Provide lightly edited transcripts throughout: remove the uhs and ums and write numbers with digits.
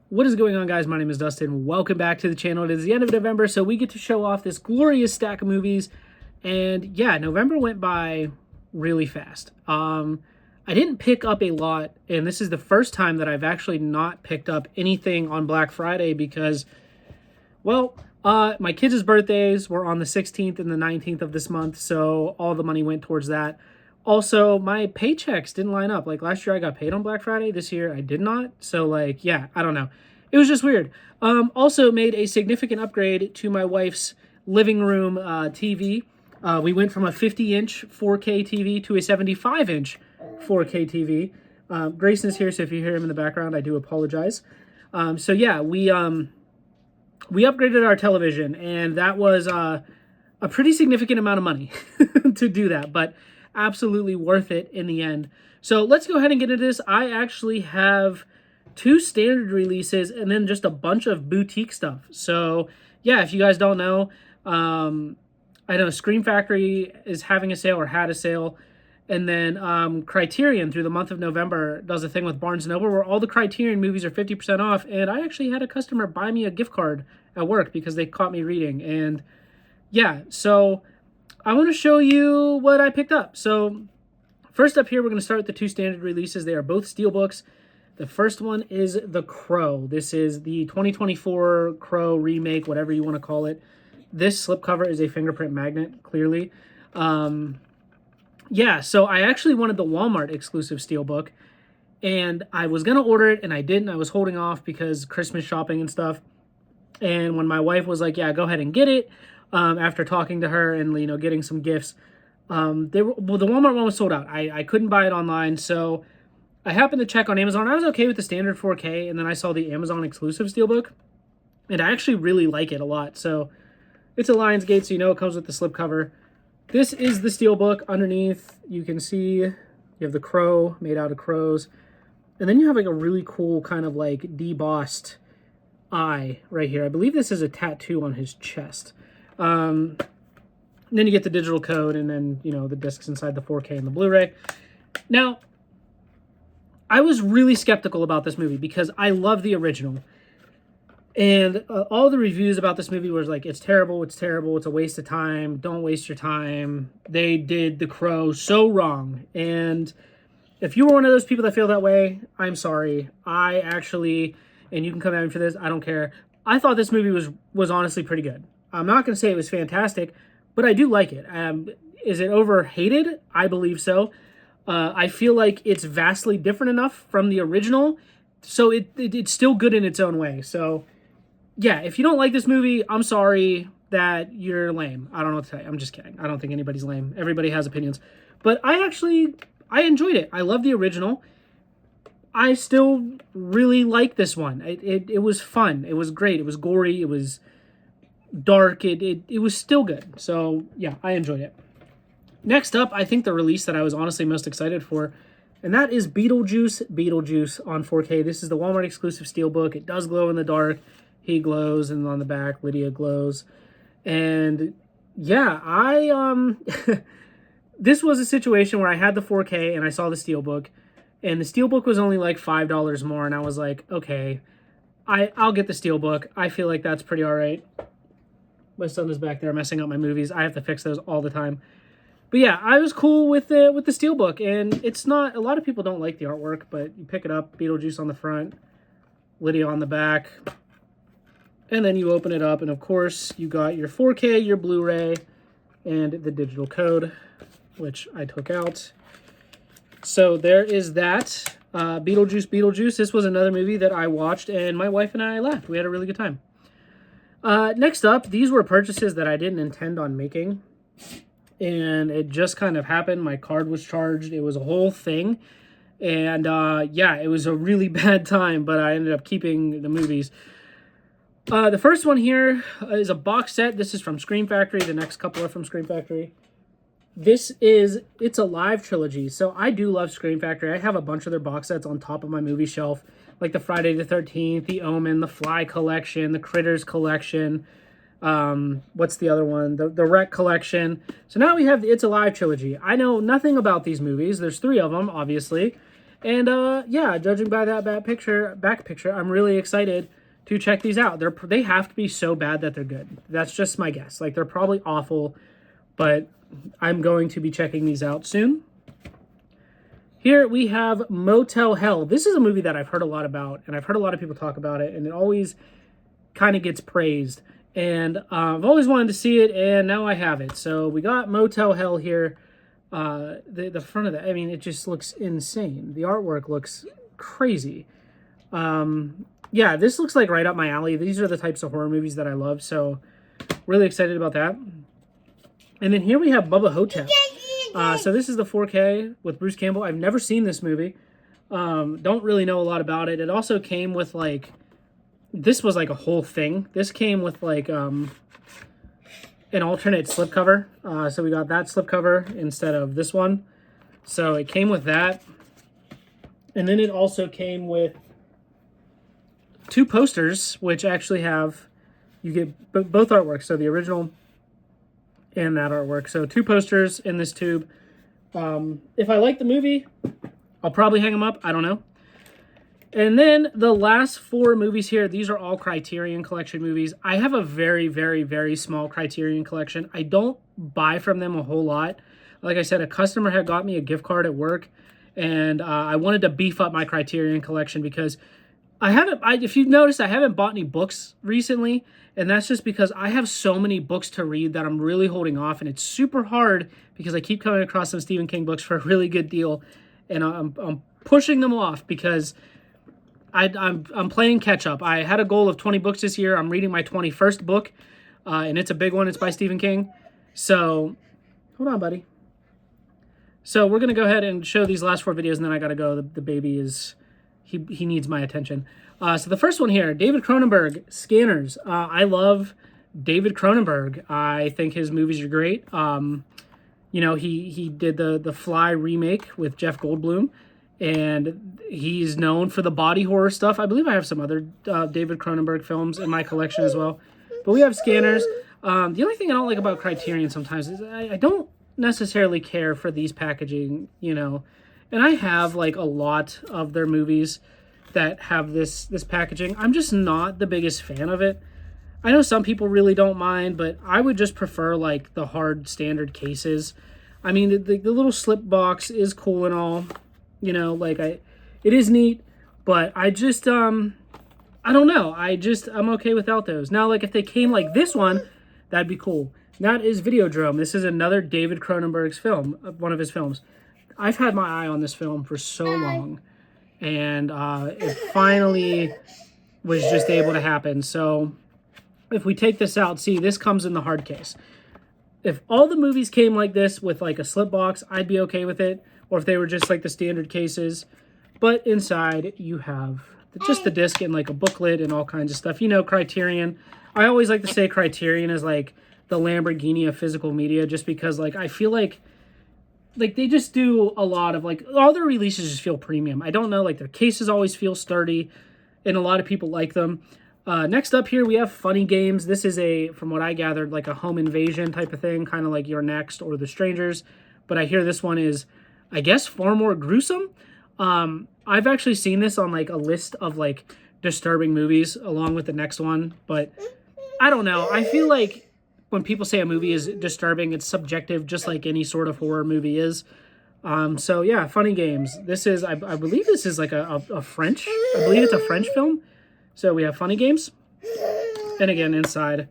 What is going on, guys? My name is Dustin. Welcome back to the channel. It is the end of November, so we get to show off this glorious stack of movies. And yeah, November went by really fast. I didn't pick up a lot, and this is the first time that I've actually not picked up anything on Black Friday because, well, my kids' birthdays were on the 16th and the 19th of this month, so all the money went towards that. Also, my paychecks didn't line up. Like, last year I got paid on Black Friday. This year I did not. So, like, yeah, I don't know. It was just weird. Also made a significant upgrade to my wife's living room TV. We went from a 50-inch 4K TV to a 75-inch 4K TV. Grayson's here, so if you hear him in the background, I do apologize. So, yeah, we upgraded our television, and that was a pretty significant amount of money to do that. But absolutely worth it in the end. So let's go ahead and get into this. I actually have 2 standard releases and then just a bunch of boutique stuff. So yeah, if you guys don't know, I know Scream Factory is having a sale or had a sale. And then Criterion through the month of November does a thing with Barnes & Noble where all the Criterion movies are 50% off. And I actually had a customer buy me a gift card at work because they caught me reading. And yeah, so I want to show you what I picked up. So first up here, we're going to start with the 2 standard releases. They are both Steelbooks. The first one is The Crow. This is the 2024 Crow remake, whatever you want to call it. This slipcover is a fingerprint magnet, clearly. Yeah, so I actually wanted the Walmart exclusive Steelbook, and I was going to order it, and I didn't. I was holding off because Christmas shopping and stuff. And when my wife was like, yeah, go ahead and get it, after talking to her and, you know, getting some gifts, the Walmart one was sold out. I couldn't buy it online, so I happened to check on Amazon. I was okay with the standard 4K, and then I saw the Amazon exclusive Steelbook, and I actually really like it a lot. So it's a Lionsgate, so you know it comes with the slipcover. This is the Steelbook. Underneath, you can see you have the crow made out of crows, and then you have like a really cool kind of like debossed eye right here. I believe this is a tattoo on his chest. And then you get the digital code, and then, you know, the discs inside the 4K and the Blu-ray. Now, I was really skeptical about this movie because I love the original. And all the reviews about this movie was like, it's terrible, it's terrible, it's a waste of time, don't waste your time. They did The Crow so wrong. And if you were one of those people that feel that way, I'm sorry. I actually, and you can come at me for this, I don't care. I thought this movie was honestly pretty good. I'm not going to say it was fantastic, but I do like it. Is it overhated? I believe so. I feel like it's vastly different enough from the original, so it's still good in its own way. So, yeah, if you don't like this movie, I'm sorry that you're lame. I don't know what to say. I'm just kidding. I don't think anybody's lame. Everybody has opinions. But I enjoyed it. I love the original. I still really like this one. It was fun. It was great. It was gory. It was dark. It was still good. So yeah, I enjoyed it. Next up, I think the release that I was honestly most excited for, and that is Beetlejuice on 4K. This is the Walmart exclusive Steelbook. It does glow in the dark. He glows, and on the back, Lydia glows. And yeah, this was a situation where I had the 4K and I saw the Steelbook, and the Steelbook was only like $5 more, and I was like, okay, I'll get the Steelbook. I feel like that's pretty all right. My son is back there messing up my movies. I have to fix those all the time. But yeah, I was cool with the Steelbook, and it's not, a lot of people don't like the artwork, but you pick it up, Beetlejuice on the front, Lydia on the back, and then you open it up, and of course, you got your 4K, your Blu-ray, and the digital code, which I took out. So there is that. Beetlejuice. This was another movie that I watched, and my wife and I laughed. We had a really good time. Next up, these were purchases that I didn't intend on making, and it just kind of happened. My card was charged. It was a whole thing, and yeah, it was a really bad time, but I ended up keeping the movies. The first one here is a box set. This is from Scream Factory. The next couple are from Scream Factory. It's a live trilogy, so I do love Scream Factory. I have a bunch of their box sets on top of my movie shelf, like the Friday the 13th, the Omen, the Fly collection, the Critters collection, what's the other one? The Wreck collection. So now we have the It's Alive trilogy. I know nothing about these movies. There's 3 of them, obviously. And yeah, judging by that back picture, I'm really excited to check these out. They have to be so bad that they're good. That's just my guess. Like, they're probably awful, but I'm going to be checking these out soon. Here we have Motel Hell. This is a movie that I've heard a lot about, and I've heard a lot of people talk about it, and it always kind of gets praised. And I've always wanted to see it, and now I have it. So we got Motel Hell here. The front of that, I mean, it just looks insane. The artwork looks crazy. Yeah, this looks like right up my alley. These are the types of horror movies that I love, so really excited about that. And then here we have Bubba Hotep. So this is the 4K with Bruce Campbell. I've never seen this movie. Don't really know a lot about it. It also came with, like, this was like a whole thing. This came with, like, an alternate slipcover. So we got that slipcover instead of this one. So it came with that. And then it also came with 2 posters, which actually have, you get both artworks. So the original and that artwork. So 2 posters in this tube. If I like the movie, I'll probably hang them up. I don't know. And then the last 4 movies here, these are all Criterion Collection movies. I have a very, very, very small Criterion Collection. I don't buy from them a whole lot. Like I said, a customer had got me a gift card at work, and I wanted to beef up my Criterion Collection because if you've noticed, I haven't bought any books recently, and that's just because I have so many books to read that I'm really holding off, and it's super hard because I keep coming across some Stephen King books for a really good deal, and I'm pushing them off because I'm playing catch up. I had a goal of 20 books this year. I'm reading my 21st book, and it's a big one. It's by Stephen King. So, hold on, buddy. So we're going to go ahead and show these last 4 videos, and then I got to go. The baby is, he needs my attention. So the first one here, David Cronenberg, Scanners. I love David Cronenberg. I think his movies are great. You know, he did the Fly remake with Jeff Goldblum. And he's known for the body horror stuff. I believe I have some other David Cronenberg films in my collection as well. But we have Scanners. The only thing I don't like about Criterion sometimes is I don't necessarily care for these packaging, you know. And I have, like, a lot of their movies that have this packaging. I'm just not the biggest fan of it. I know some people really don't mind, but I would just prefer, like, the hard standard cases. I mean, the little slip box is cool and all. You know, like, it is neat, but I just, I don't know. I'm okay without those. Now, like, if they came like this one, that'd be cool. That is Videodrome. This is another David Cronenberg's film, one of his films. I've had my eye on this film for so long, and it finally was just able to happen. So if we take this out, see, this comes in the hard case. If all the movies came like this with, like, a slip box, I'd be okay with it. Or if they were just like the standard cases. But inside you have just the disc and like a booklet and all kinds of stuff. You know, Criterion. I always like to say Criterion is like the Lamborghini of physical media, just because, like, I feel like they just do a lot of, like, all their releases just feel premium. I don't know, like, their cases always feel sturdy, and a lot of people like them. Next up here, we have Funny Games. This is from what I gathered, like a home invasion type of thing, kind of like You're Next or The Strangers. But I hear this one is, I guess, far more gruesome. I've actually seen this on, like, a list of, like, disturbing movies along with the next one, but I don't know. I feel like when people say a movie is disturbing, it's subjective, just like any sort of horror movie is. So yeah, Funny Games. This is, I believe this is like a French, I believe it's a French film. So we have Funny Games. And again, inside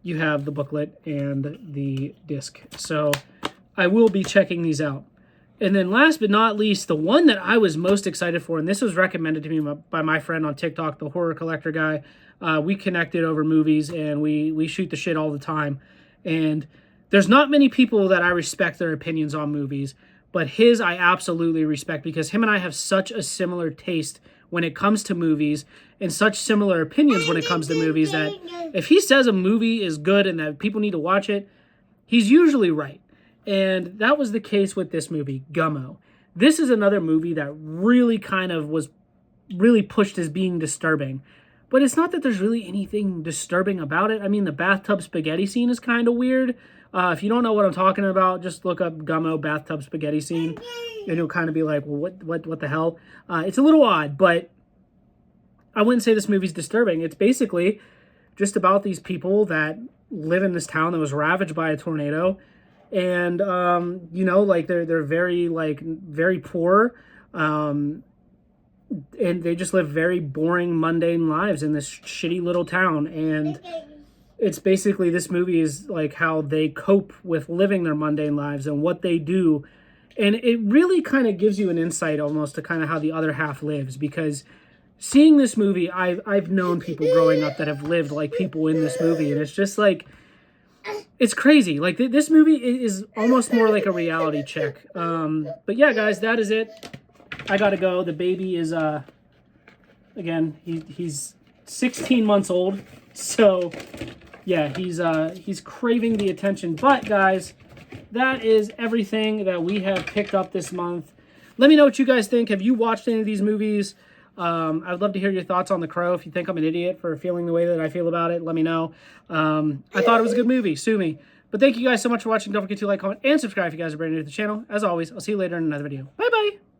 you have the booklet and the disc. So I will be checking these out. And then last but not least, the one that I was most excited for, and this was recommended to me by my friend on TikTok, the Horror Collector guy. We connected over movies, and we shoot the shit all the time. And there's not many people that I respect their opinions on movies, but his I absolutely respect, because him and I have such a similar taste when it comes to movies and such similar opinions when it comes to movies that if he says a movie is good and that people need to watch it, he's usually right. And that was the case with this movie, Gummo. This is another movie that really kind of was really pushed as being disturbing. But it's not that there's really anything disturbing about it. I mean, the bathtub spaghetti scene is kind of weird. If you don't know what I'm talking about, just look up Gummo bathtub spaghetti scene, and you'll kind of be like, well, what the hell? It's a little odd, but I wouldn't say this movie's disturbing. It's basically just about these people that live in this town that was ravaged by a tornado, and you know, like they're very very poor, and they just live very boring, mundane lives in this shitty little town. And it's basically, this movie is like how they cope with living their mundane lives and what they do. And it really kind of gives you an insight almost to kind of how the other half lives, because seeing this movie, I've known people growing up that have lived like people in this movie, and it's just like, it's crazy. Like this movie is almost more like a reality check. But yeah, guys, that is it. I gotta go. The baby is again, he's 16 months old, so yeah, he's craving the attention. But guys, that is everything that we have picked up this month. Let me know what you guys think. Have you watched any of these movies? I'd love to hear your thoughts on The Crow. If you think I'm an idiot for feeling the way that I feel about it, let me know. I thought it was a good movie. Sue me. But thank you guys so much for watching. Don't forget to like, comment, and subscribe if you guys are brand new to the channel. As always, I'll see you later in another video. Bye-bye.